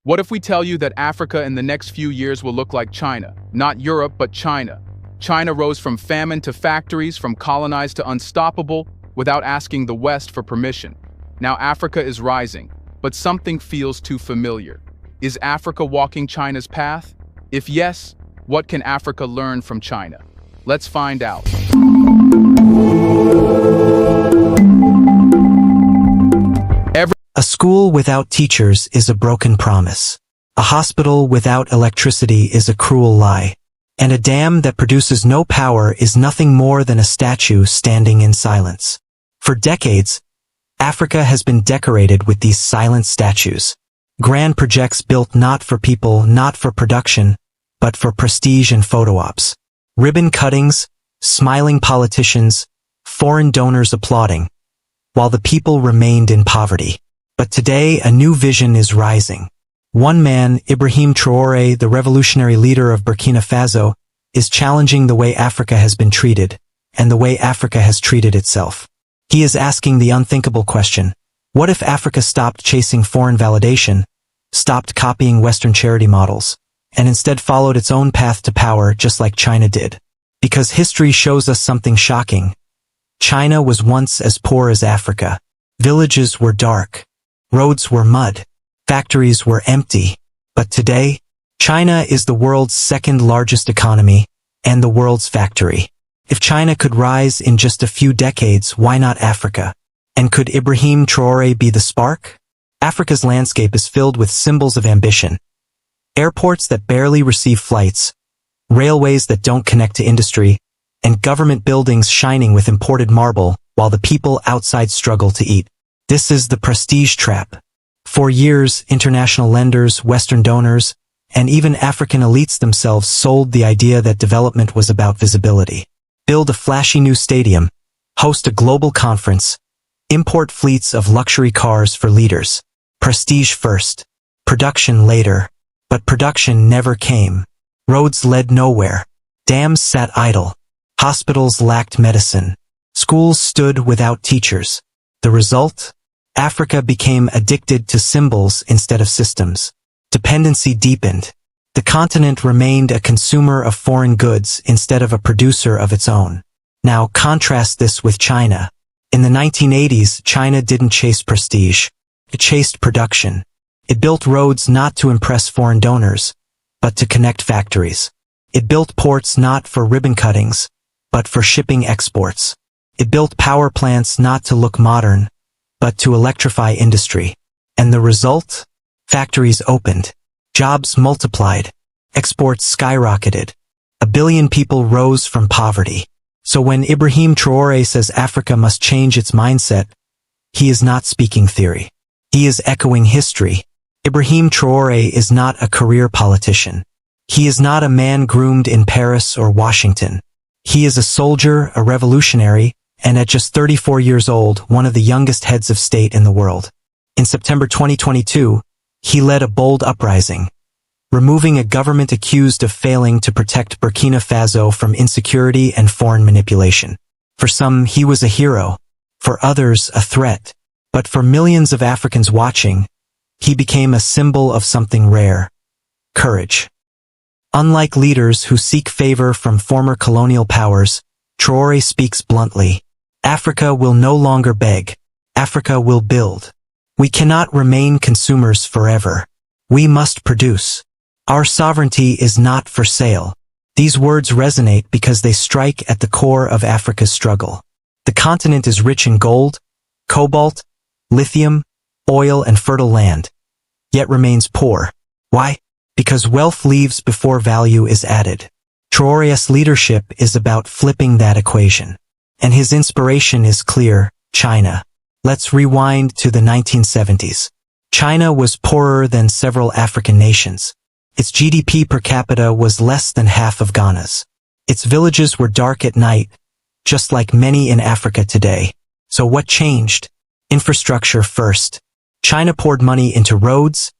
What if we tell you that Africa in the next few years will look like China? Not Europe, but China. China rose from famine to factories, from colonized to unstoppable, without asking the West for permission. Now Africa is rising, but something feels too familiar. Is Africa walking China's path? If yes, what can Africa learn from China? Let's find out. A school without teachers is a broken promise. A hospital without electricity is a cruel lie. And a dam that produces no power is nothing more than a statue standing in silence. For decades, Africa has been decorated with these silent statues. Grand projects built not for people, not for production, but for prestige and photo ops. Ribbon cuttings, smiling politicians, foreign donors applauding, while the people remained in poverty. But today, a new vision is rising. One man, Ibrahim Traore, the revolutionary leader of Burkina Faso, is challenging the way Africa has been treated, and the way Africa has treated itself. He is asking the unthinkable question: what if Africa stopped chasing foreign validation, stopped copying Western charity models, and instead followed its own path to power just like China did? Because history shows us something shocking. China was once as poor as Africa. Villages were dark. Roads were mud. Factories were empty. But today, China is the world's second largest economy and the world's factory. If China could rise in just a few decades, why not Africa? And could Ibrahim Traore be the spark? Africa's landscape is filled with symbols of ambition. Airports that barely receive flights, railways that don't connect to industry, and government buildings shining with imported marble while the people outside struggle to eat. This is the prestige trap. For years, international lenders, Western donors, and even African elites themselves sold the idea that development was about visibility. Build a flashy new stadium, host a global conference, import fleets of luxury cars for leaders. Prestige first, production later. But production never came. Roads led nowhere. Dams sat idle. Hospitals lacked medicine. Schools stood without teachers. The result? Africa became addicted to symbols instead of systems. Dependency deepened. The continent remained a consumer of foreign goods instead of a producer of its own. Now contrast this with China. In the 1980s, China didn't chase prestige. It chased production. It built roads not to impress foreign donors, but to connect factories. It built ports not for ribbon cuttings, but for shipping exports. It built power plants not to look modern, but to electrify industry. And the result? Factories opened. Jobs multiplied. Exports skyrocketed. 1 billion people rose from poverty. So when Ibrahim Traore says Africa must change its mindset, he is not speaking theory. He is echoing history. Ibrahim Traore is not a career politician. He is not a man groomed in Paris or Washington. He is a soldier, a revolutionary, and at just 34 years old, one of the youngest heads of state in the world. In September 2022, he led a bold uprising, removing a government accused of failing to protect Burkina Faso from insecurity and foreign manipulation. For some, he was a hero. For others, a threat. But for millions of Africans watching, he became a symbol of something rare: courage. Unlike leaders who seek favor from former colonial powers, Traore speaks bluntly. Africa will no longer beg. Africa will build. We cannot remain consumers forever. We must produce. Our sovereignty is not for sale. These words resonate because they strike at the core of Africa's struggle. The continent is rich in gold, cobalt, lithium, oil, and fertile land, yet remains poor. Why? Because wealth leaves before value is added. Traore's leadership is about flipping that equation. And his inspiration is clear: China. Let's rewind to the 1970s. China was poorer than several African nations. Its GDP per capita was less than half of Ghana's. Its villages were dark at night, just like many in Africa today. So what changed? Infrastructure first. China poured money into roads,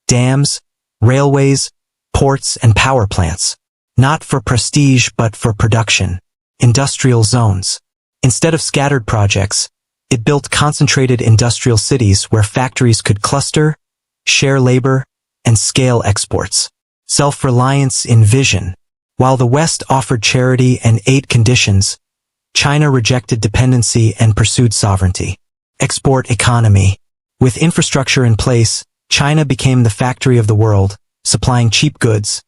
dams, railways, ports, and power plants. Not for prestige, but for production. Industrial zones. Instead of scattered projects, it built concentrated industrial cities where factories could cluster, share labor, and scale exports. Self-reliance in vision. While the West offered charity and aid conditions, China rejected dependency and pursued sovereignty. Export economy. With infrastructure in place, China became the factory of the world, supplying cheap goods,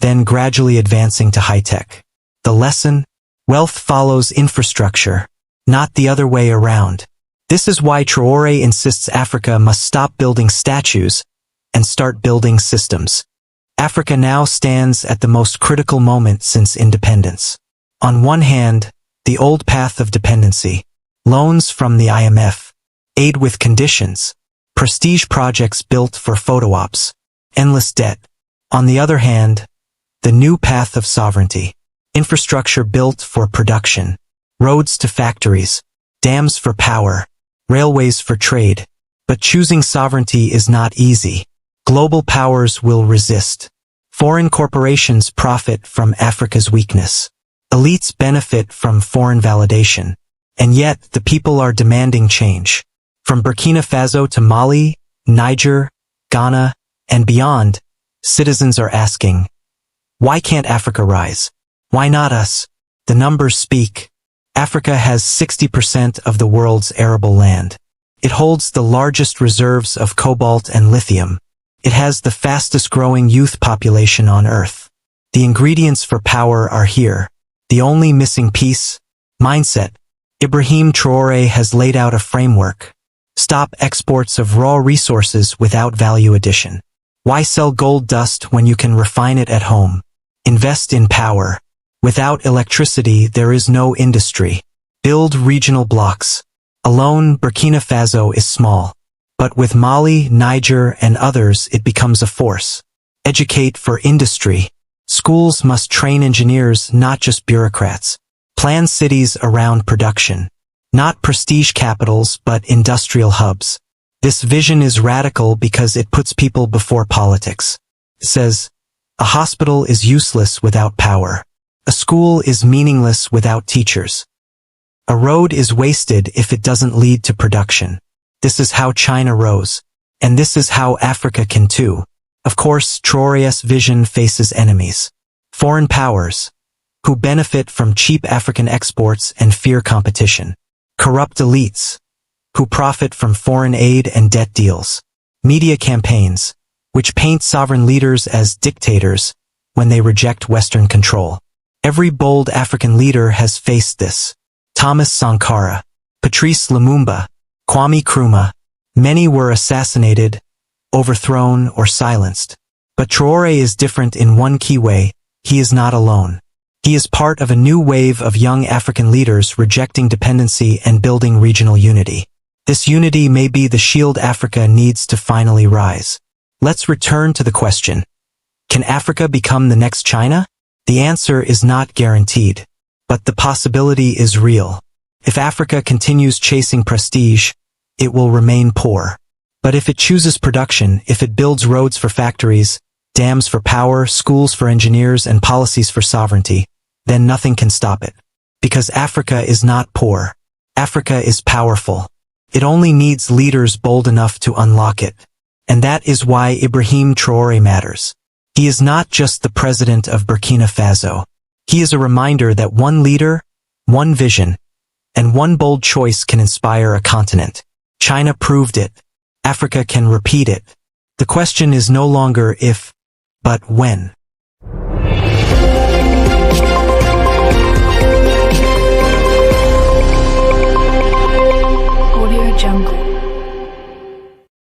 then gradually advancing to high-tech. The lesson? Wealth follows infrastructure, not the other way around. This is why Traoré insists Africa must stop building statues and start building systems. Africa now stands at the most critical moment since independence. On one hand, the old path of dependency, loans from the IMF, aid with conditions, prestige projects built for photo ops, endless debt. On the other hand, the new path of sovereignty, infrastructure built for production, roads to factories, dams for power, railways for trade. But choosing sovereignty is not easy. Global powers will resist. Foreign corporations profit from Africa's weakness. Elites benefit from foreign validation. And yet, the people are demanding change. From Burkina Faso to Mali, Niger, Ghana, and beyond, citizens are asking, why can't Africa rise? Why not us? The numbers speak. Africa has 60% of the world's arable land. It holds the largest reserves of cobalt and lithium. It has the fastest-growing youth population on Earth. The ingredients for power are here. The only missing piece? Mindset. Ibrahim Traore has laid out a framework. Stop exports of raw resources without value addition. Why sell gold dust when you can refine it at home? Invest in power. Without electricity, there is no industry. Build regional blocks. Alone, Burkina Faso is small. But with Mali, Niger, and others, it becomes a force. Educate for industry. Schools must train engineers, not just bureaucrats. Plan cities around production. Not prestige capitals, but industrial hubs. This vision is radical because it puts people before politics. It says, a hospital is useless without power. A school is meaningless without teachers. A road is wasted if it doesn't lead to production. This is how China rose. And this is how Africa can too. Of course, Traoré's vision faces enemies. Foreign powers, who benefit from cheap African exports and fear competition. Corrupt elites, who profit from foreign aid and debt deals. Media campaigns, which paint sovereign leaders as dictators when they reject Western control. Every bold African leader has faced this. Thomas Sankara, Patrice Lumumba, Kwame Nkrumah. Many were assassinated, overthrown, or silenced. But Traoré is different in one key way. He is not alone. He is part of a new wave of young African leaders rejecting dependency and building regional unity. This unity may be the shield Africa needs to finally rise. Let's return to the question. Can Africa become the next China? The answer is not guaranteed, but the possibility is real. If Africa continues chasing prestige, it will remain poor. But if it chooses production, if it builds roads for factories, dams for power, schools for engineers, and policies for sovereignty, then nothing can stop it. Because Africa is not poor. Africa is powerful. It only needs leaders bold enough to unlock it. And that is why Ibrahim Traore matters. He is not just the president of Burkina Faso. He is a reminder that one leader, one vision, and one bold choice can inspire a continent. China proved it. Africa can repeat it. The question is no longer if, but when. Audio Jungle.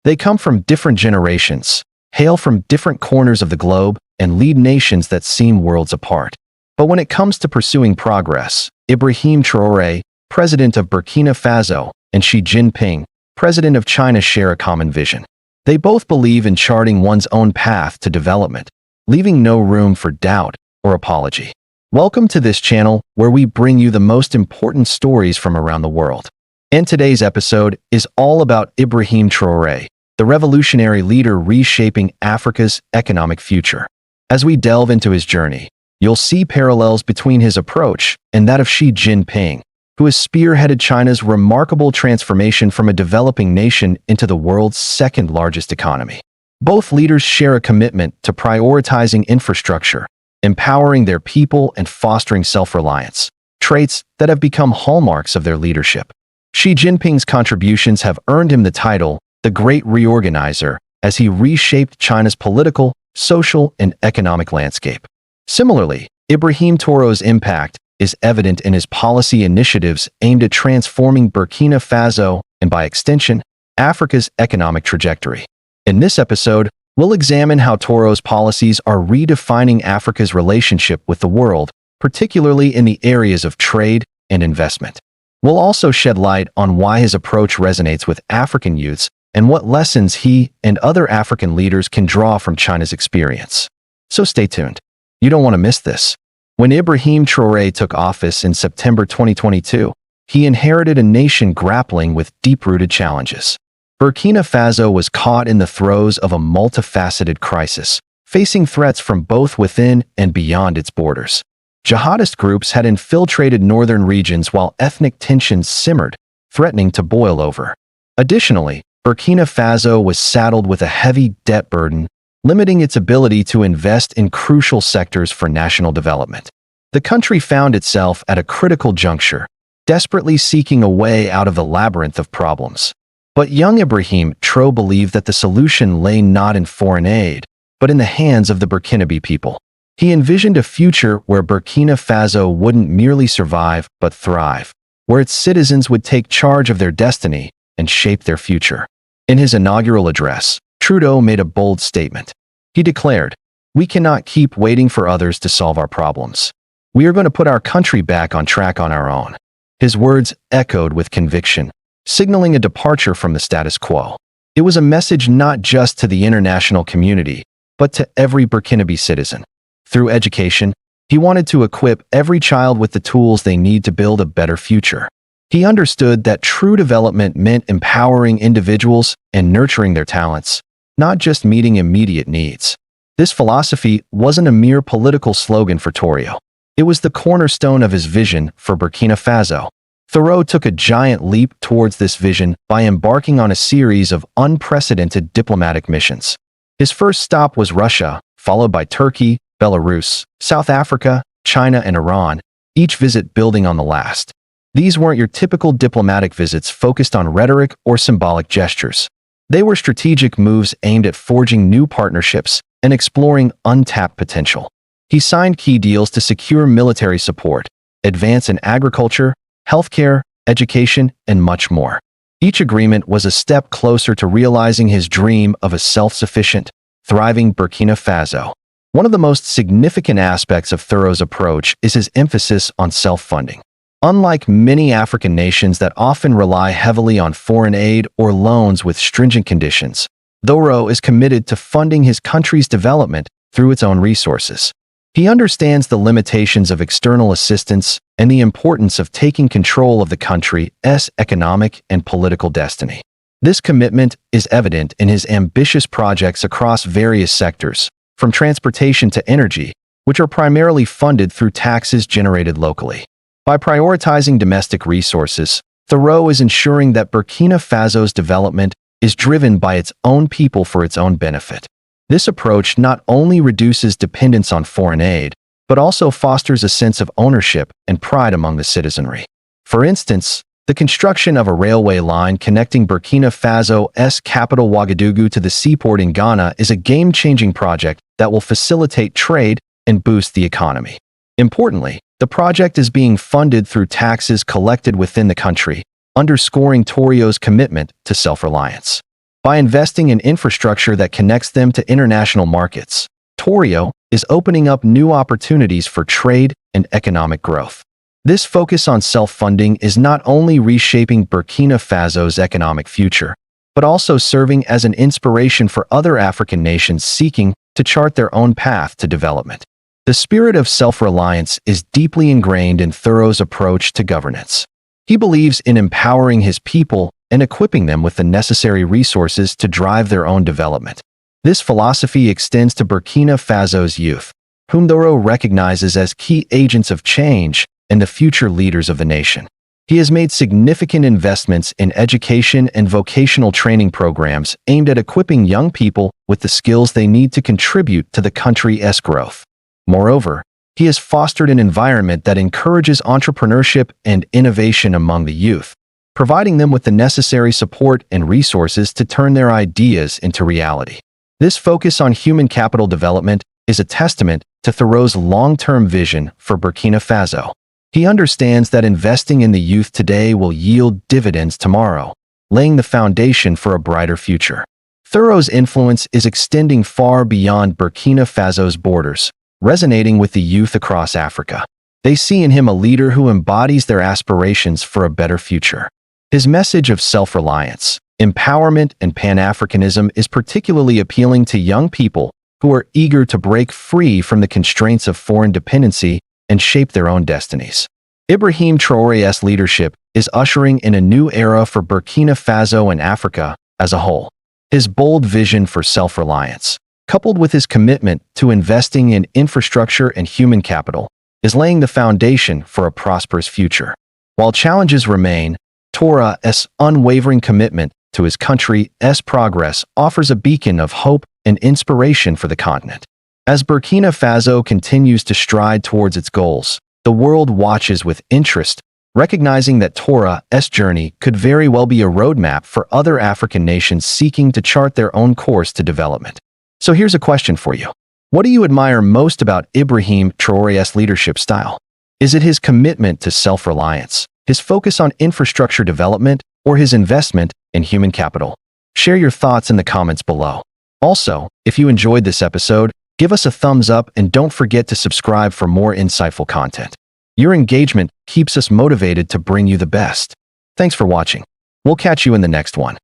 They come from different generations, hail from different corners of the globe, and lead nations that seem worlds apart. But when it comes to pursuing progress, Ibrahim Traore, president of Burkina Faso, and Xi Jinping, president of China, share a common vision. They both believe in charting one's own path to development, leaving no room for doubt or apology. Welcome to this channel where we bring you the most important stories from around the world. And today's episode is all about Ibrahim Traore, the revolutionary leader reshaping Africa's economic future. As we delve into his journey, you'll see parallels between his approach and that of Xi Jinping, who has spearheaded China's remarkable transformation from a developing nation into the world's second-largest economy. Both leaders share a commitment to prioritizing infrastructure, empowering their people, and fostering self-reliance, traits that have become hallmarks of their leadership. Xi Jinping's contributions have earned him the title, the Great Reorganizer, as he reshaped China's political, social, and economic landscape. Similarly, Ibrahim Traore's impact is evident in his policy initiatives aimed at transforming Burkina Faso, and by extension, Africa's economic trajectory. In this episode, we'll examine how Traore's policies are redefining Africa's relationship with the world, particularly in the areas of trade and investment. We'll also shed light on why his approach resonates with African youths and what lessons he and other African leaders can draw from China's experience. So stay tuned. You don't want to miss this. When Ibrahim Traore took office in September 2022, he inherited a nation grappling with deep-rooted challenges. Burkina Faso was caught in the throes of a multifaceted crisis, facing threats from both within and beyond its borders. Jihadist groups had infiltrated northern regions while ethnic tensions simmered, threatening to boil over. Additionally, Burkina Faso was saddled with a heavy debt burden, limiting its ability to invest in crucial sectors for national development. The country found itself at a critical juncture, desperately seeking a way out of the labyrinth of problems. But young Ibrahim Traore believed that the solution lay not in foreign aid, but in the hands of the Burkinabe people. He envisioned a future where Burkina Faso wouldn't merely survive but thrive, where its citizens would take charge of their destiny and shape their future. In his inaugural address, Traore made a bold statement. He declared, "We cannot keep waiting for others to solve our problems. We are going to put our country back on track on our own." His words echoed with conviction, signaling a departure from the status quo. It was a message not just to the international community, but to every Burkinabe citizen. Through education, he wanted to equip every child with the tools they need to build a better future. He understood that true development meant empowering individuals and nurturing their talents, not just meeting immediate needs. This philosophy wasn't a mere political slogan for Traore. It was the cornerstone of his vision for Burkina Faso. Traore took a giant leap towards this vision by embarking on a series of unprecedented diplomatic missions. His first stop was Russia, followed by Turkey, Belarus, South Africa, China, and Iran, each visit building on the last. These weren't your typical diplomatic visits focused on rhetoric or symbolic gestures. They were strategic moves aimed at forging new partnerships and exploring untapped potential. He signed key deals to secure military support, advance in agriculture, healthcare, education, and much more. Each agreement was a step closer to realizing his dream of a self-sufficient, thriving Burkina Faso. One of the most significant aspects of Traore's approach is his emphasis on self-funding. Unlike many African nations that often rely heavily on foreign aid or loans with stringent conditions, Traore is committed to funding his country's development through its own resources. He understands the limitations of external assistance and the importance of taking control of the country's economic and political destiny. This commitment is evident in his ambitious projects across various sectors, from transportation to energy, which are primarily funded through taxes generated locally. By prioritizing domestic resources, Traore is ensuring that Burkina Faso's development is driven by its own people for its own benefit. This approach not only reduces dependence on foreign aid, but also fosters a sense of ownership and pride among the citizenry. For instance, the construction of a railway line connecting Burkina Faso's capital Ouagadougou to the seaport in Ghana is a game-changing project that will facilitate trade and boost the economy. Importantly, the project is being funded through taxes collected within the country, underscoring Traore's commitment to self-reliance. By investing in infrastructure that connects them to international markets, Traore is opening up new opportunities for trade and economic growth. This focus on self-funding is not only reshaping Burkina Faso's economic future, but also serving as an inspiration for other African nations seeking to chart their own path to development. The spirit of self-reliance is deeply ingrained in Traore's approach to governance. He believes in empowering his people and equipping them with the necessary resources to drive their own development. This philosophy extends to Burkina Faso's youth, whom Traore recognizes as key agents of change and the future leaders of the nation. He has made significant investments in education and vocational training programs aimed at equipping young people with the skills they need to contribute to the country's growth. Moreover, he has fostered an environment that encourages entrepreneurship and innovation among the youth, providing them with the necessary support and resources to turn their ideas into reality. This focus on human capital development is a testament to Traoré's long-term vision for Burkina Faso. He understands that investing in the youth today will yield dividends tomorrow, laying the foundation for a brighter future. Traoré's influence is extending far beyond Burkina Faso's borders, resonating with the youth across Africa. They see in him a leader who embodies their aspirations for a better future. His message of self-reliance, empowerment, and Pan-Africanism is particularly appealing to young people who are eager to break free from the constraints of foreign dependency and shape their own destinies. Ibrahim Traoré's leadership is ushering in a new era for Burkina Faso and Africa as a whole. His bold vision for self-reliance, coupled with his commitment to investing in infrastructure and human capital, is laying the foundation for a prosperous future. While challenges remain, Traoré's unwavering commitment to his country's progress offers a beacon of hope and inspiration for the continent. As Burkina Faso continues to stride towards its goals, the world watches with interest, recognizing that Traoré's journey could very well be a roadmap for other African nations seeking to chart their own course to development. So here's a question for you. What do you admire most about Ibrahim Traoré's leadership style? Is it his commitment to self-reliance, his focus on infrastructure development, or his investment in human capital? Share your thoughts in the comments below. Also, if you enjoyed this episode, give us a thumbs up and don't forget to subscribe for more insightful content. Your engagement keeps us motivated to bring you the best. Thanks for watching. We'll catch you in the next one.